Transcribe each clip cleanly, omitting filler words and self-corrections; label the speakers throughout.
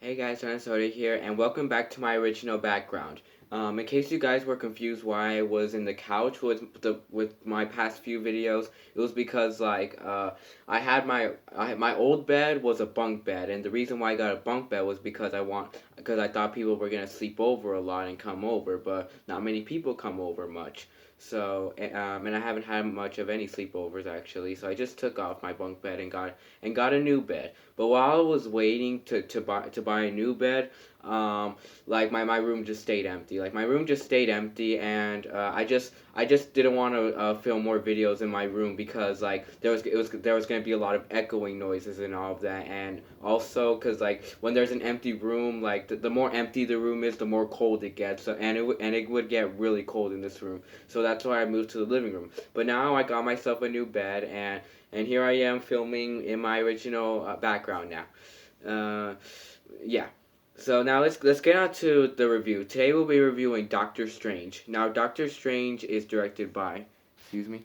Speaker 1: Hey guys, Minnesota here, and welcome back to my original background. In case you guys were confused why I was in the couch with my past few videos, it was because my old bed was a bunk bed, and the reason why I got a bunk bed was because I thought people were gonna sleep over a lot and come over, but not many people come over much. And I haven't had much of any sleepovers actually, so I just took off my bunk bed and got a new bed. But while I was waiting to buy a new bed, my room just stayed empty. Like my room just stayed empty, and I just didn't want to film more videos in my room because like there was gonna be a lot of echoing noises and all of that, and also because like when there's an empty room, like the more empty the room is, the more cold it gets. And it would get really cold in this room. So that's why I moved to the living room. But now I got myself a new bed, and here I am filming in my original background now. Uh, yeah. So now let's get on to the review. Today we'll be reviewing Doctor Strange. Now Doctor Strange is directed by, excuse me.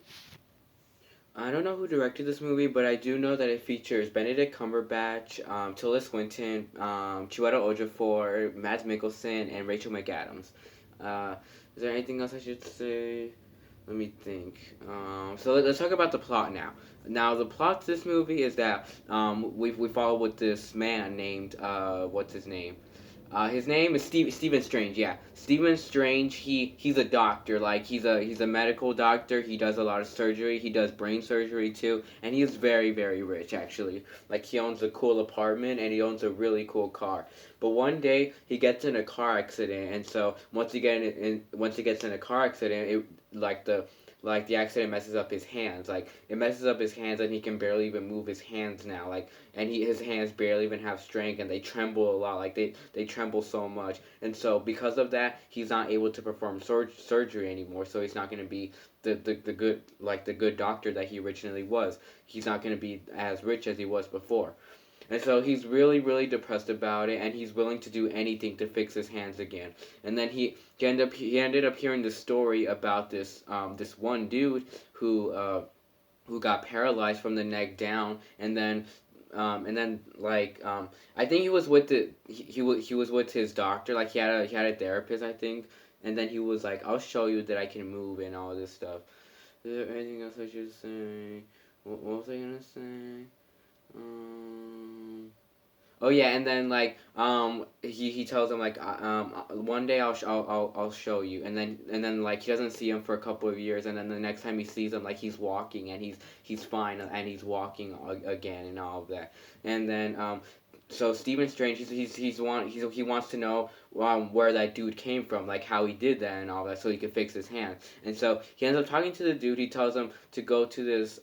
Speaker 1: I don't know who directed this movie, but I do know that it features Benedict Cumberbatch, Tilda Swinton, Chiwetel Ejiofor, Mads Mikkelsen, and Rachel McAdams. Uh, is there anything else I should say? Let me think. Let's talk about the plot now. Now, the plot to this movie is that we follow with this man named what's his name? His name is Stephen Strange. Yeah, Stephen Strange. He's a doctor. Like he's a medical doctor. He does a lot of surgery. He does brain surgery too, and he is very rich actually. Like he owns a cool apartment and he owns a really cool car. But one day he gets in a car accident, and so once he gets in a car accident, it like the accident messes up his hands. Like it messes up his hands, and he can barely even move his hands now. His hands barely even have strength, and they tremble a lot. Like they tremble so much, and so because of that, he's not able to perform surgery anymore. So he's not going to be the good doctor that he originally was. He's not going to be as rich as he was before. And so he's really depressed about it, and he's willing to do anything to fix his hands again. And then he ended up hearing the story about this one dude who got paralyzed from the neck down, and then I think he was with he was with his doctor. Like he had a therapist, I think. And then he was like, "I'll show you that I can move and all this stuff." Is there anything else I should say? What was I gonna say? Um, Oh yeah, and then he tells him like one day I'll show you, and then like he doesn't see him for a couple of years, and then the next time he sees him, like he's walking and he's fine and he's walking again and all of that. And then so Stephen Strange, he wants to know where that dude came from, like how he did that and all that, so he could fix his hand. And so he ends up talking to the dude. He tells him to go to this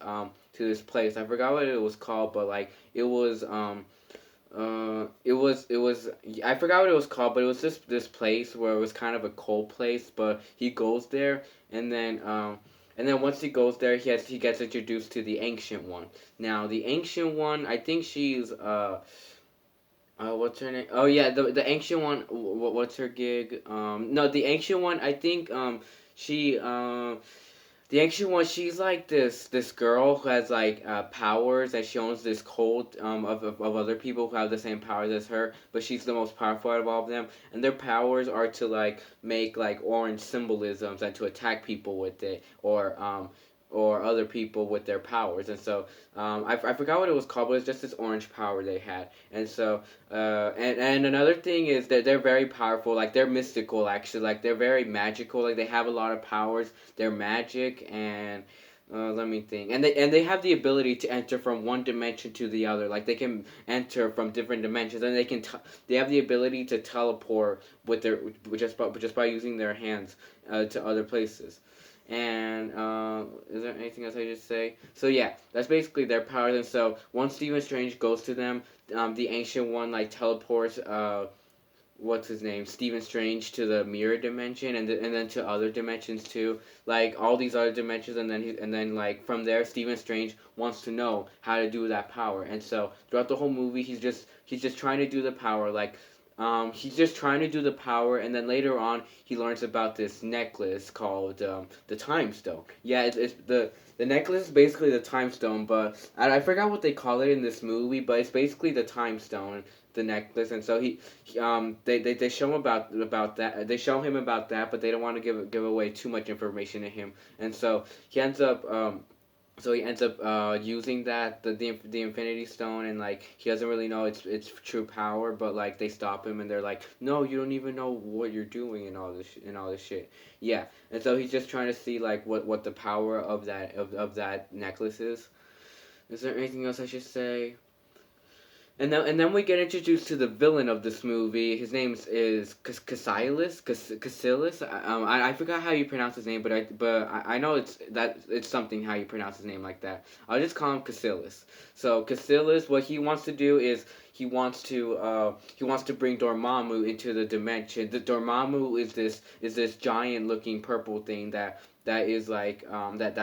Speaker 1: place. I forgot what it was called, but like it was I forgot what it was called, but it was this place where it was kind of a cold place. But he goes there, and then once he goes there, he gets introduced to the ancient one. Now the ancient one, I think she's what's her name? Oh yeah, the ancient one. What's her gig? No, the ancient one. I think she the ancient one, she's like this girl who has like powers, and she owns this cult of other people who have the same powers as her, but she's the most powerful out of all of them. And their powers are to like make like orange symbolisms and to attack people with it, or other people with their powers. And so I forgot what it was called, but it's just this orange power they had. And so and another thing is that they're very powerful. Like they're mystical actually. Like they're very magical. Like they have a lot of powers. They're magic. And let me think. And they have the ability to enter from one dimension to the other. Like they can enter from different dimensions, and they have the ability to teleport with just by using their hands to other places. And is there anything else I just say? So yeah, that's basically their powers. And so once Stephen Strange goes to them, the ancient one like teleports what's his name, Stephen Strange, to the mirror dimension, and then to other dimensions too, like all these other dimensions. And then like from there, Stephen Strange wants to know how to do that power. And so throughout the whole movie, he's just trying to do the power. He's just trying to do the power, and then later on, he learns about this necklace called the Time Stone. Yeah, it's the necklace is basically the Time Stone, but I forgot what they call it in this movie, but it's basically the Time Stone. the necklace, and so they show him about that. They show him about that, but they don't want to give away too much information to him, and so he ends up using the Infinity Stone, and like he doesn't really know its true power, but like they stop him and they're like, no, you don't even know what you're doing and all this shit. Yeah, and so he's just trying to see like what the power of that necklace is. Is there anything else I should say? And then we get introduced to the villain of this movie. His name is Cassilis. I forgot how you pronounce his name, but I know it's something how you pronounce his name like that. I'll just call him Cassilis. So Cassilis, what he wants to do is he wants to bring Dormammu into the dimension. The Dormammu is this giant looking purple thing that is like that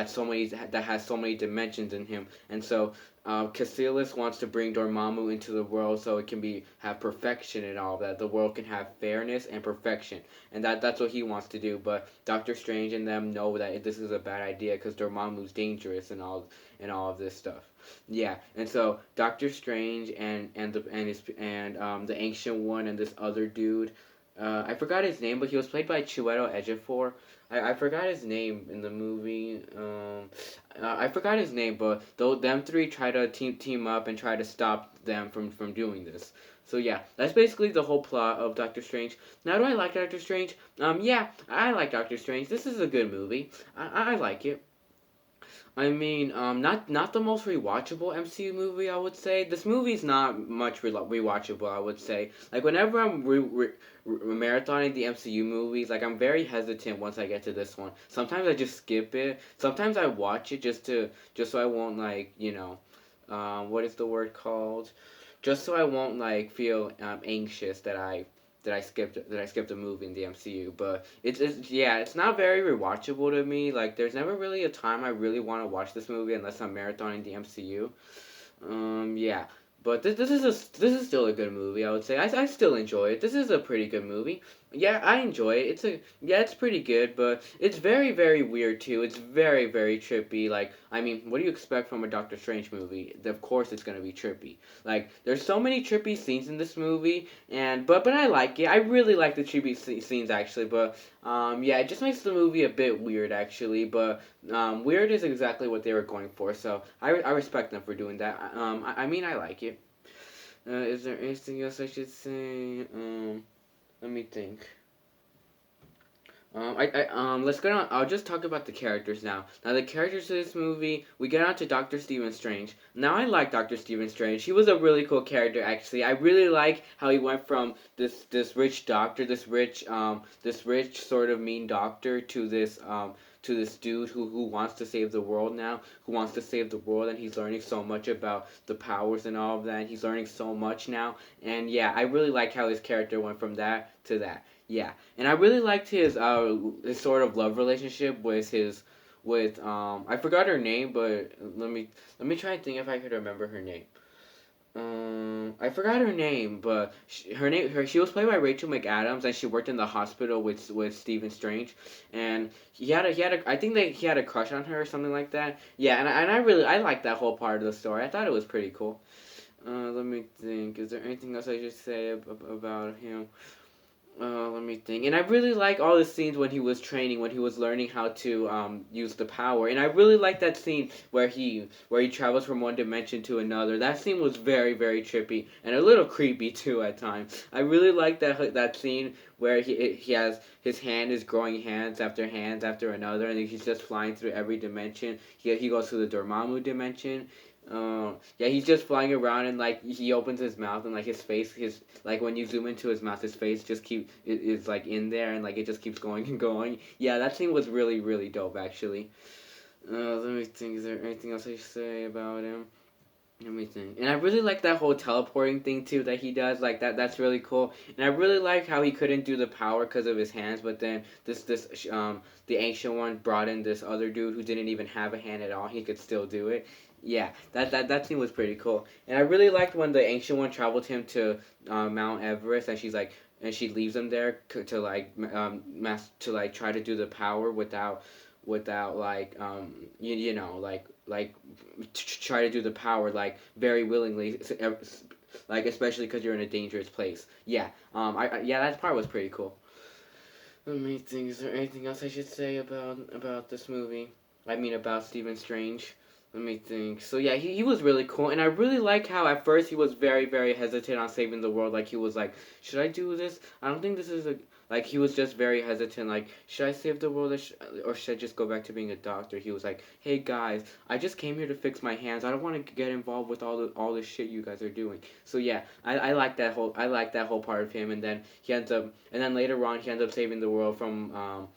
Speaker 1: has so many dimensions in him, and so Cassilis wants to bring Dormammu into the world so it can have perfection and all that. The world can have fairness and perfection, and that's what he wants to do. But Doctor Strange and them know that this is a bad idea because Dormammu's dangerous and all of this stuff. Yeah, and so Doctor Strange and the Ancient One and this other dude, I forgot his name, but he was played by Chiwetel Ejiofor. I forgot his name in the movie. I forgot his name, but though them three try to team up and try to stop them from doing this. So yeah, that's basically the whole plot of Doctor Strange. Now, do I like Doctor Strange? Yeah, I like Doctor Strange. This is a good movie. I like it. I mean, not the most rewatchable MCU movie. I would say this movie's not much rewatchable. I would say, like whenever I'm marathoning the MCU movies, like I'm very hesitant once I get to this one. Sometimes I just skip it. Sometimes I watch it just so I won't like what is the word called? Just so I won't like feel anxious that I skipped a movie in the MCU. But it's not very rewatchable to me. Like there's never really a time I really want to watch this movie unless I'm marathoning the MCU. Yeah. But this is still a good movie. I would say I still enjoy it. This is a pretty good movie. Yeah, I enjoy it. It's pretty good, but it's very very weird too. It's very very trippy. Like I mean, what do you expect from a Doctor Strange movie? Of course, it's gonna be trippy. Like there's so many trippy scenes in this movie, and but I like it. I really like the trippy scenes actually. But yeah, it just makes the movie a bit weird actually. But weird is exactly what they were going for. So I respect them for doing that. I mean I like it. Is there anything else I should say? Let me think. Let's get on. I'll just talk about the characters now. Now, the characters of this movie, we get on to Doctor Stephen Strange. Now, I like Doctor Stephen Strange. He was a really cool character, actually. I really like how he went from this rich doctor, this rich sort of mean doctor, to this dude who wants to save the world now, who wants to save the world, and he's learning so much about the powers and all of that. He's learning so much now, and yeah, I really like how his character went from that to that. Yeah, and I really liked his sort of love relationship with I forgot her name, but let me try and think if I could remember her name. I forgot her name, but she was played by Rachel McAdams, and she worked in the hospital with Stephen Strange, and I think he had a crush on her or something like that. Yeah, and I liked that whole part of the story. I thought it was pretty cool. Let me think. Is there anything else I should say about him? Let me think. And I really like all the scenes when he was training, when he was learning how to use the power. And I really like that scene where he travels from one dimension to another. That scene was very very trippy and a little creepy too at times. I really like that scene where he has his hand is growing hands after another, and he's just flying through every dimension. He goes to the Dormammu dimension. Yeah, he's just flying around, and like he opens his mouth, and like his like when you zoom into his mouth, his face just is like in there, and like it just keeps going and going. Yeah, that scene was really really dope actually. Let me think. Is there anything else I should say about him? Let me think. And I really like that whole teleporting thing too that he does. Like that's really cool. And I really like how he couldn't do the power because of his hands, but then the ancient one brought in this other dude who didn't even have a hand at all. He could still do it. Yeah, that scene was pretty cool. And I really liked when the ancient one traveled him to Mount Everest, and she leaves him there to like to like try to do the power without like you know like try to do the power like very willingly like especially because you're in a dangerous place. Yeah, yeah, that part was pretty cool. Let me think. Is there anything else I should say about this movie? I mean, about Stephen Strange. Let me think. So yeah, he was really cool, and I really like how at first he was very very hesitant on saving the world. Like he was like, should I do this? I don't think this is a like he was just very hesitant. Like, should I save the world or should I just go back to being a doctor? He was like, hey guys, I just came here to fix my hands. I don't want to get involved with all the shit you guys are doing. So yeah, I like that whole part of him, and then he ends up and then later on he ends up saving the world from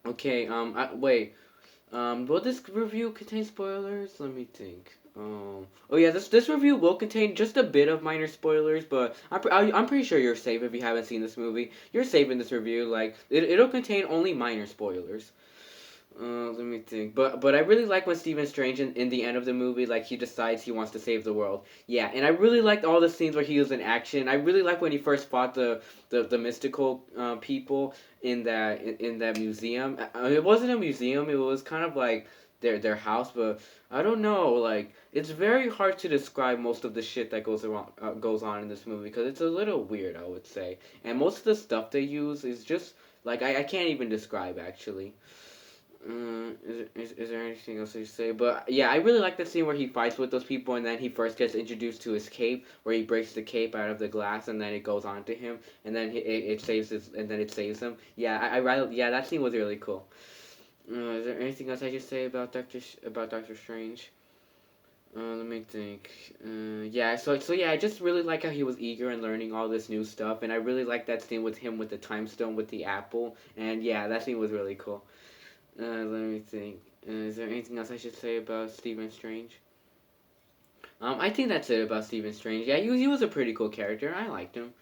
Speaker 1: okay wait will this review contain spoilers? Let me think. Oh yeah, this review will contain just a bit of minor spoilers, but I'm pretty sure you're safe if you haven't seen this movie. You're safe in this review. Like it'll contain only minor spoilers. Let me think. But I really like when Stephen Strange in the end of the movie, like he decides he wants to save the world. Yeah, and I really liked all the scenes where he was in action. I really like when he first fought the mystical people in that museum. It wasn't a museum. It was kind of like their house, but I don't know. Like it's very hard to describe most of the shit that goes on in this movie because it's a little weird, I would say. And most of the stuff they use is just like I can't even describe actually. Is there anything else to say? But yeah, I really like the scene where he fights with those people, and then he first gets introduced to his cape, where he breaks the cape out of the glass, and then it goes on to him, and then it saves his, and then it saves him. Yeah, yeah, that scene was really cool. Is there anything else I should say about Doctor Strange? Let me think. Yeah, so yeah, I just really like how he was eager and learning all this new stuff, and I really like that scene with him with the time stone with the apple, and yeah, that scene was really cool. Let me think. Is there anything else I should say about Stephen Strange? I think that's it about Stephen Strange. Yeah, he was a pretty cool character. I liked him.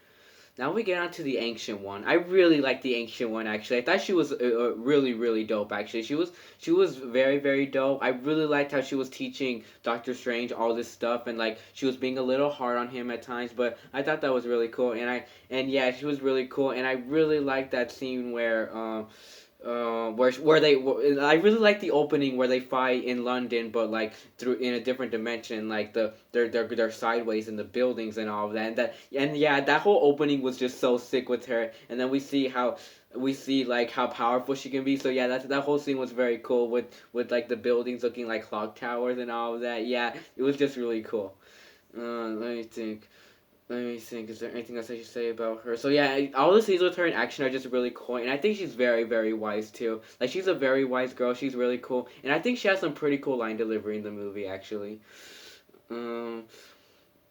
Speaker 1: Now we get on to the Ancient One. I really like the Ancient One actually. I thought she was really really dope actually. She was very very dope. I really liked how she was teaching Doctor Strange all this stuff and like she was being a little hard on him at times, but I thought that was really cool and yeah, she was really cool and I really liked that scene where where they I really like the opening where they fight in London but like through in a different dimension like they're sideways in the buildings and all of that and yeah that whole opening was just so sick with her and then we see like how powerful she can be so yeah that whole scene was very cool with like the buildings looking like clock towers and all of that yeah it was just really cool let me think. Let me think. Is there anything else I should say about her? So yeah, all the scenes with her in action are just really cool, and I think she's very, very wise too. Like she's a very wise girl. She's really cool, and I think she has some pretty cool line delivery in the movie actually. Um,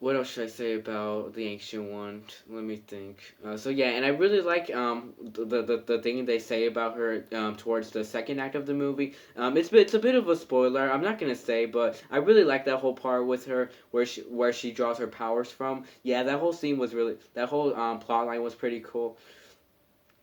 Speaker 1: what else should I say about the Ancient One? Let me think. So yeah, and I really like the thing they say about her towards the second act of the movie. It's a bit of a spoiler. I'm not gonna say, but I really like that whole part with her where she draws her powers from. Yeah, that whole scene was really that whole plot line was pretty cool.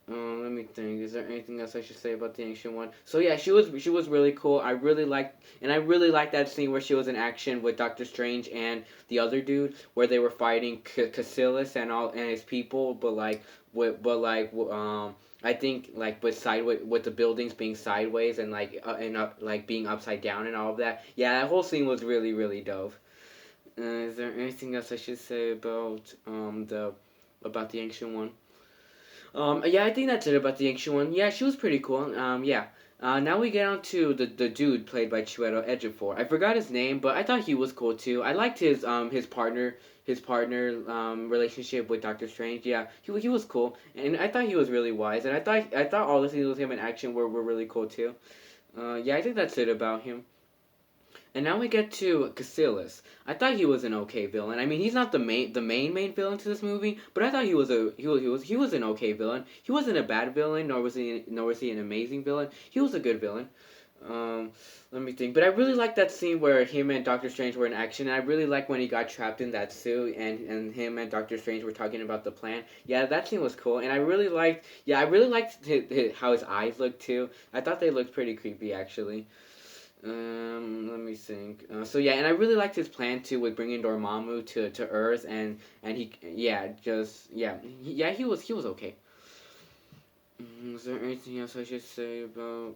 Speaker 1: Let me think. Is there anything else I should say about the Ancient One? So yeah, she was really cool. I really liked that scene where she was in action with Doctor Strange and the other dude, where they were fighting Cassilis and all and his people, but like I think like with sideways with the buildings being sideways and like being upside down and all of that. Yeah, that whole scene was really really dope. Is there anything else I should say about the Ancient One? Yeah, I think that's it about the Ancient One. Yeah, she was pretty cool. Yeah. Now we get on to the dude played by Chiwetel Ejiofor. I forgot his name, but I thought he was cool too. I liked his partner relationship with Doctor Strange. Yeah, he was cool, and I thought he was really wise, and I thought all the scenes with him in action were really cool too. Yeah, I think that's it about him. And now we get to Cassilis. I thought he was an okay villain. I mean, he's not the main villain to this movie, but I thought he was an okay villain. He wasn't a bad villain, nor was he an amazing villain. He was a good villain. Um, let me think. But I really like that scene where him and Doctor Strange were in action. And I really like when he got trapped in that suit and him and Doctor Strange were talking about the plan. Yeah, that scene was cool. And I really liked how his eyes looked too. I thought they looked pretty creepy actually. Let me think. So yeah, and I really liked his plan too with bringing Dormammu to Earth, and he yeah just yeah yeah he was okay. Is there anything else I should say about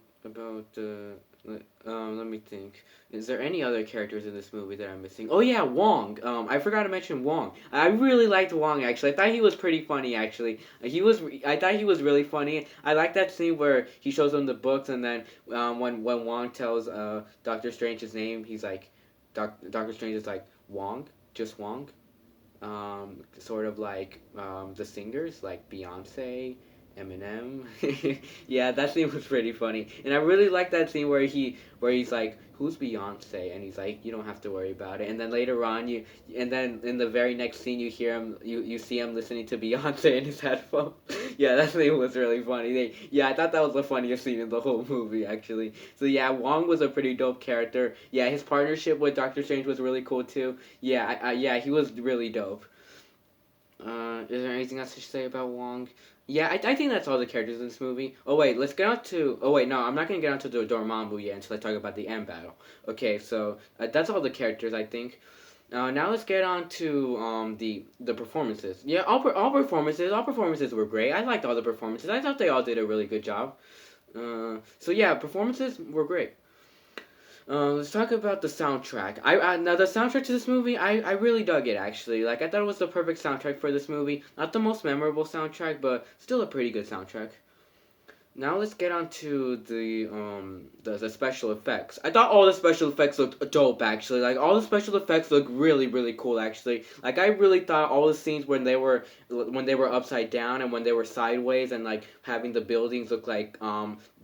Speaker 1: Let me think. Is there any other characters in this movie that I'm missing? Oh yeah, Wong. I forgot to mention Wong. I really liked Wong actually. I thought he was pretty funny actually. I thought he was really funny. I like that scene where he shows him the books and then when Wong tells Doctor Strange his name, he's like, Doctor Strange is like Wong, just Wong. Sort of like the singers like Beyonce, Eminem. Yeah, that scene was pretty funny, and I really like that scene where he's like, "Who's Beyonce?" and he's like, "You don't have to worry about it." And then later on, and then in the very next scene, you hear him, you see him listening to Beyonce in his headphones. Yeah, that scene was really funny. Yeah, I thought that was the funniest scene in the whole movie actually. So yeah, Wong was a pretty dope character. Yeah, his partnership with Doctor Strange was really cool too. Yeah, yeah, he was really dope. Is there anything else to say about Wong? Yeah, I think that's all the characters in this movie. Oh wait, let's get on to. Oh wait, no, I'm not gonna get onto the Dormammu yet until I talk about the end battle. Okay, so that's all the characters I think. Now let's get on to the performances. Yeah, all performances were great. I liked all the performances. I thought they all did a really good job. So yeah, performances were great. Let's talk about the soundtrack. Now the soundtrack to this movie, I really dug it actually. Like I thought it was the perfect soundtrack for this movie. Not the most memorable soundtrack, but still a pretty good soundtrack. Now let's get on to the special effects. I thought all the special effects looked dope actually. Like all the special effects look really cool actually. Like I really thought all the scenes when they were upside down and when they were sideways and like having the buildings look like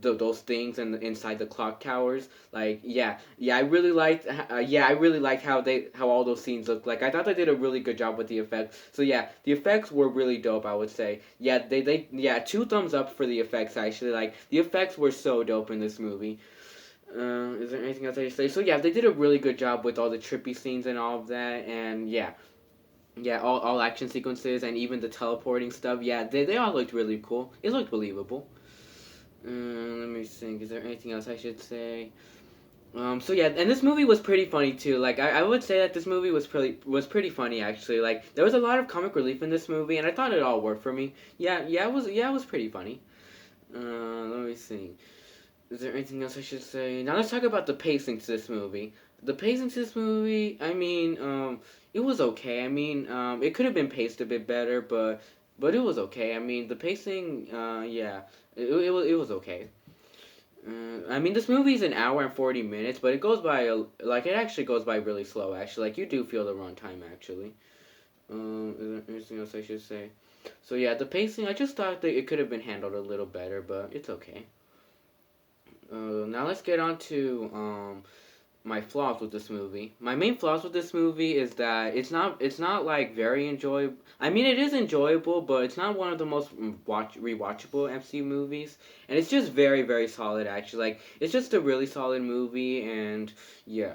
Speaker 1: those things and inside the clock towers. Like I really liked how all those scenes looked like. I thought they did a really good job with the effects. So yeah, the effects were really dope. I would say. Yeah, they yeah, two thumbs up for the effects actually. Like the effects were so dope in this movie. Is there anything else I should say? So yeah, they did a really good job with all the trippy scenes and all of that, and yeah, yeah, all action sequences and even the teleporting stuff. Yeah, they all looked really cool. It looked believable. Let me think. Is there anything else I should say? So yeah, and this movie was pretty funny too. Like I would say that this movie was pretty funny actually. Like there was a lot of comic relief in this movie, and I thought it all worked for me. It was pretty funny. Let me see. Is there anything else I should say? Now let's talk about the pacing to this movie. The pacing to this movie, I mean, it was okay. I mean, it could have been paced a bit better, but it was okay. I mean, the pacing, yeah, it was okay. I mean, this movie's an hour and 40 minutes, but it goes by like it actually goes by really slow. Actually, like you do feel the runtime actually. Is there anything else I should say? So yeah, the pacing. I just thought that it could have been handled a little better, but it's okay. Now let's get on to my flaws with this movie. My main flaws with this movie is that it's not like very enjoyable. I mean, it is enjoyable, but it's not one of the most rewatchable MCU movies. And it's just very solid actually. Like it's just a really solid movie, and yeah.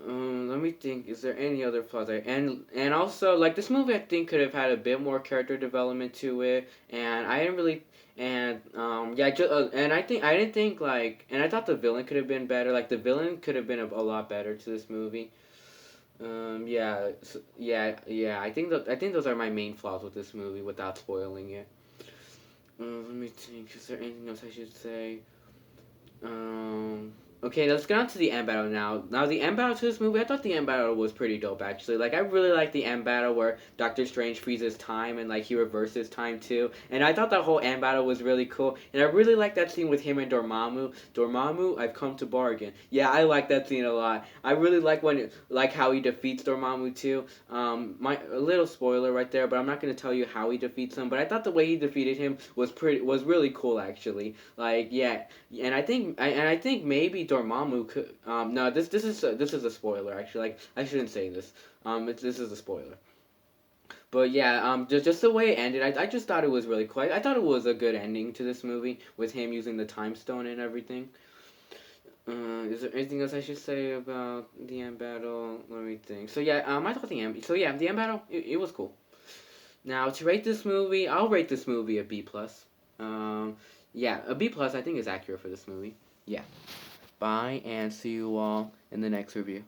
Speaker 1: Let me think. Is there any other flaws there? And also like this movie, I think could have had a bit more character development to it. And I didn't really. And yeah, and I didn't think like, and I thought the villain could have been better. Like the villain could have been a lot better to this movie. Yeah, yeah. I think those are my main flaws with this movie, without spoiling it. Let me think. Is there anything else I should say? Um, okay, let's get on to the end battle now. Now, the end battle to this movie, I thought the end battle was pretty dope, actually. Like, I really like the end battle where Doctor Strange freezes time and, like, he reverses time, too. And I thought that whole end battle was really cool. And I really like that scene with him and Dormammu. Dormammu, I've come to bargain. Yeah, I like that scene a lot. I really like like how he defeats Dormammu, too. A little spoiler right there, but I'm not going to tell you how he defeats him. But I thought the way he defeated him was really cool, actually. Like, yeah, and I think maybe Dormammu could. No, this is a spoiler actually. Like I shouldn't say this. This is a spoiler. But yeah, just the way it ended, I just thought it was really cool. I thought it was a good ending to this movie with him using the time stone and everything. Is there anything else I should say about the end battle? Let me think. So yeah, I thought the end. So yeah, the end battle it was cool. Now to rate this movie, I'll rate this movie a B plus. Yeah, a B plus I think is accurate for this movie. Yeah. Bye, and see you all in the next review.